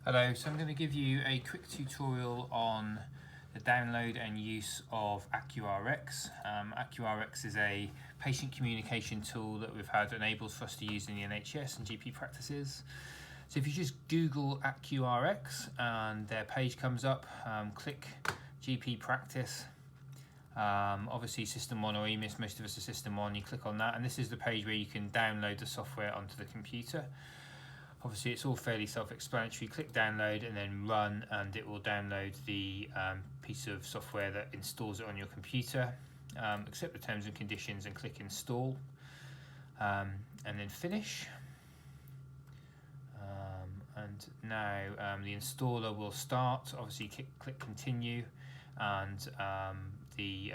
Hello, so I'm going to give you a quick tutorial on the download and use of Accurx. Accurx is a patient communication tool that we've had enabled for us to use in the NHS and GP practices. So if you just Google Accurx and their page comes up, click GP practice. Obviously System 1 or EMIS, most of us are System 1, you click on that and this is the page where you can download the software onto the computer. Obviously it's all fairly self-explanatory. Click download and then run and it will download the piece of software that installs it on your computer. Accept the terms and conditions and click install and then finish. And now the installer will start. Obviously click continue and the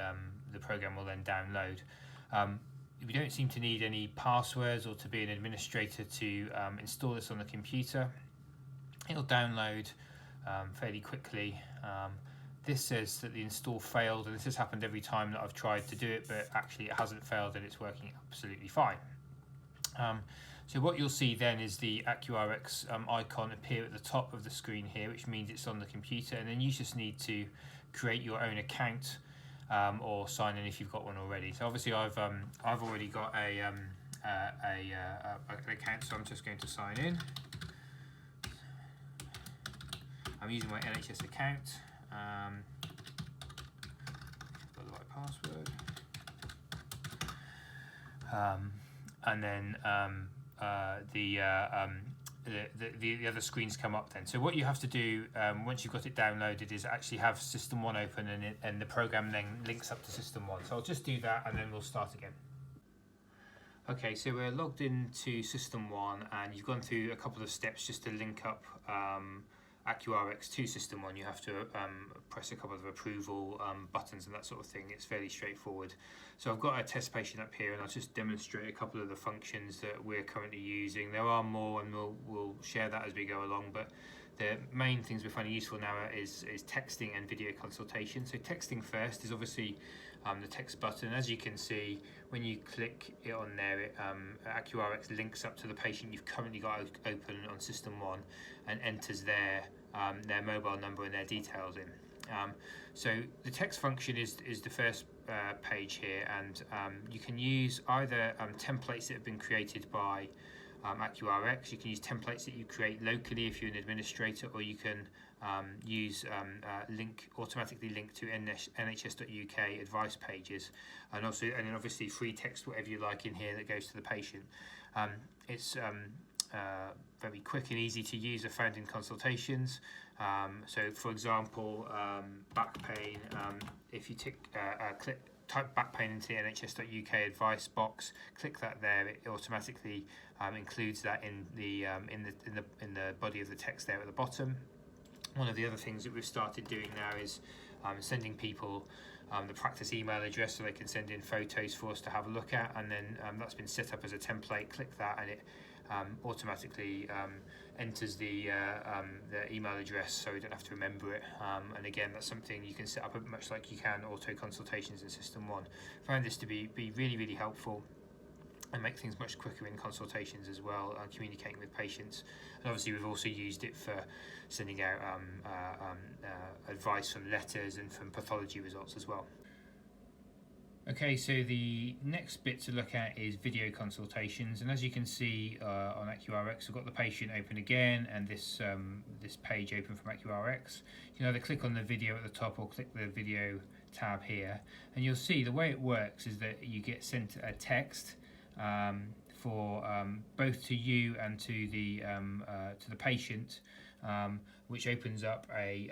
program will then download. We don't seem to need any passwords or to be an administrator to install this on the computer. It'll download fairly quickly. This says that the install failed, and this has happened every time that I've tried to do it, but actually it hasn't failed and it's working absolutely fine. So what you'll see then is the Accurx icon appear at the top of the screen here, which means it's on the computer, and then you just need to create your own account or sign in if you've got one already. So obviously I've already got an account, so I'm just going to sign in. I'm using my NHS account. Got the right password. And then the other screens come up then. So what you have to do once you've got it downloaded is actually have System 1 open and the program then links up to System 1. So I'll just do that and then we'll start again. Okay, so we're logged into System 1 and you've gone through a couple of steps just to link up Accurx to System 1. You have to press a couple of approval buttons and that sort of thing. It's fairly straightforward. So I've got a test patient up here and I'll just demonstrate a couple of the functions that we're currently using. There are more and we'll share that as we go along, but the main things we're finding useful now is texting and video consultation. So texting first is obviously the text button. As you can see, when you click it on there, Accurx links up to the patient you've currently got open on System 1 and enters their mobile number and their details in. So the text function is the first page here, and you can use either templates that have been created by Accurx. You can use templates that you create locally if you're an administrator, or you can use automatically link to nhs.uk advice pages, and then obviously free text whatever you like in here that goes to the patient. It's very quick and easy to use. Are found in consultations. So for example, back pain, if you type back pain into the nhs.uk advice box, click that there, it automatically includes that in the body of the text there at the bottom. One of the other things that we've started doing now is sending people the practice email address so they can send in photos for us to have a look at, and then that's been set up as a template. Click that and it automatically enters the email address, so we don't have to remember it. And again, that's something you can set up much like you can auto consultations in System 1. Found this to be really, really helpful and make things much quicker in consultations as well, communicating with patients. And obviously we've also used it for sending out advice from letters and from pathology results as well. Okay, so the next bit to look at is video consultations, and as you can see on Accurx, we've got the patient open again and this page open from Accurx. You can either click on the video at the top or click the video tab here, and you'll see the way it works is that you get sent a text for both to you and to the patient, which opens up a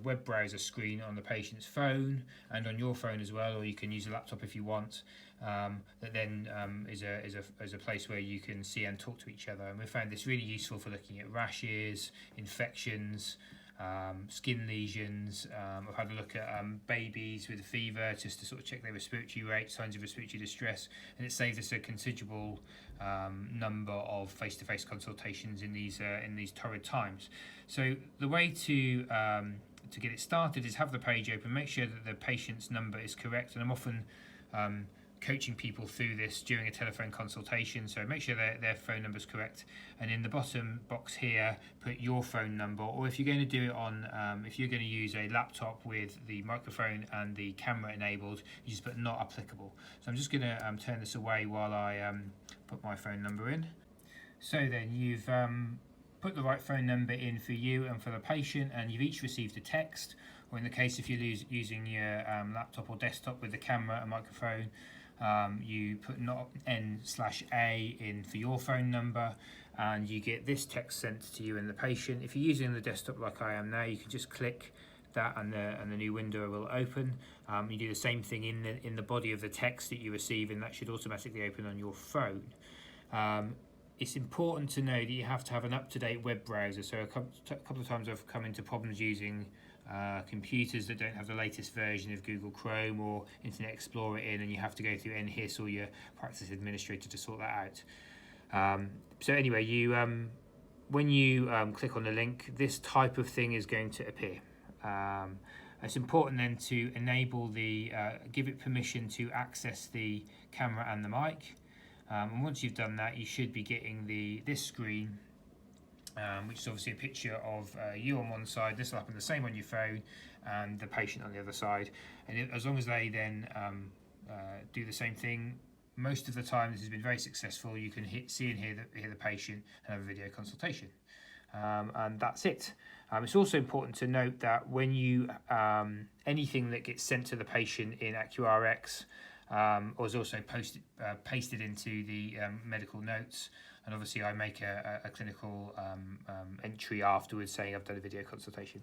web browser screen on the patient's phone and on your phone as well, or you can use a laptop if you want. That then is a place where you can see and talk to each other. And we found this really useful for looking at rashes, infections, skin lesions. I've had a look at babies with a fever just to sort of check their respiratory rate, signs of respiratory distress, and it saves us a considerable number of face-to-face consultations in these torrid times. So the way to get it started is have the page open, make sure that the patient's number is correct, and I'm often coaching people through this during a telephone consultation, so make sure their phone number is correct, and in the bottom box here put your phone number, or if you're going to do it on if you're going to use a laptop with the microphone and the camera enabled, you just put not applicable. So I'm just going to turn this away while I put my phone number in. So then you've put the right phone number in for you and for the patient, and you've each received a text, or in the case if you're using your laptop or desktop with the camera and microphone, you put not N/A in for your phone number, and you get this text sent to you and the patient. If you're using the desktop like I am now, you can just click that and the new window will open. You do the same thing in the body of the text that you receive, and that should automatically open on your phone. It's important to know that you have to have an up-to-date web browser. So a couple of times I've come into problems using computers that don't have the latest version of Google Chrome or Internet Explorer in, and you have to go through NHIS or your practice administrator to sort that out. So anyway, you when you click on the link, this type of thing is going to appear. It's important then to enable give it permission to access the camera and the mic. And once you've done that, you should be getting this screen, which is obviously a picture of you on one side. This will happen the same on your phone, and the patient on the other side. And as long as they then do the same thing, most of the time this has been very successful. You can see and hear the patient and have a video consultation. And that's it. It's also important to note that when you anything that gets sent to the patient in Accurx was also pasted into the medical notes, and obviously I make a clinical entry afterwards saying I've done a video consultation.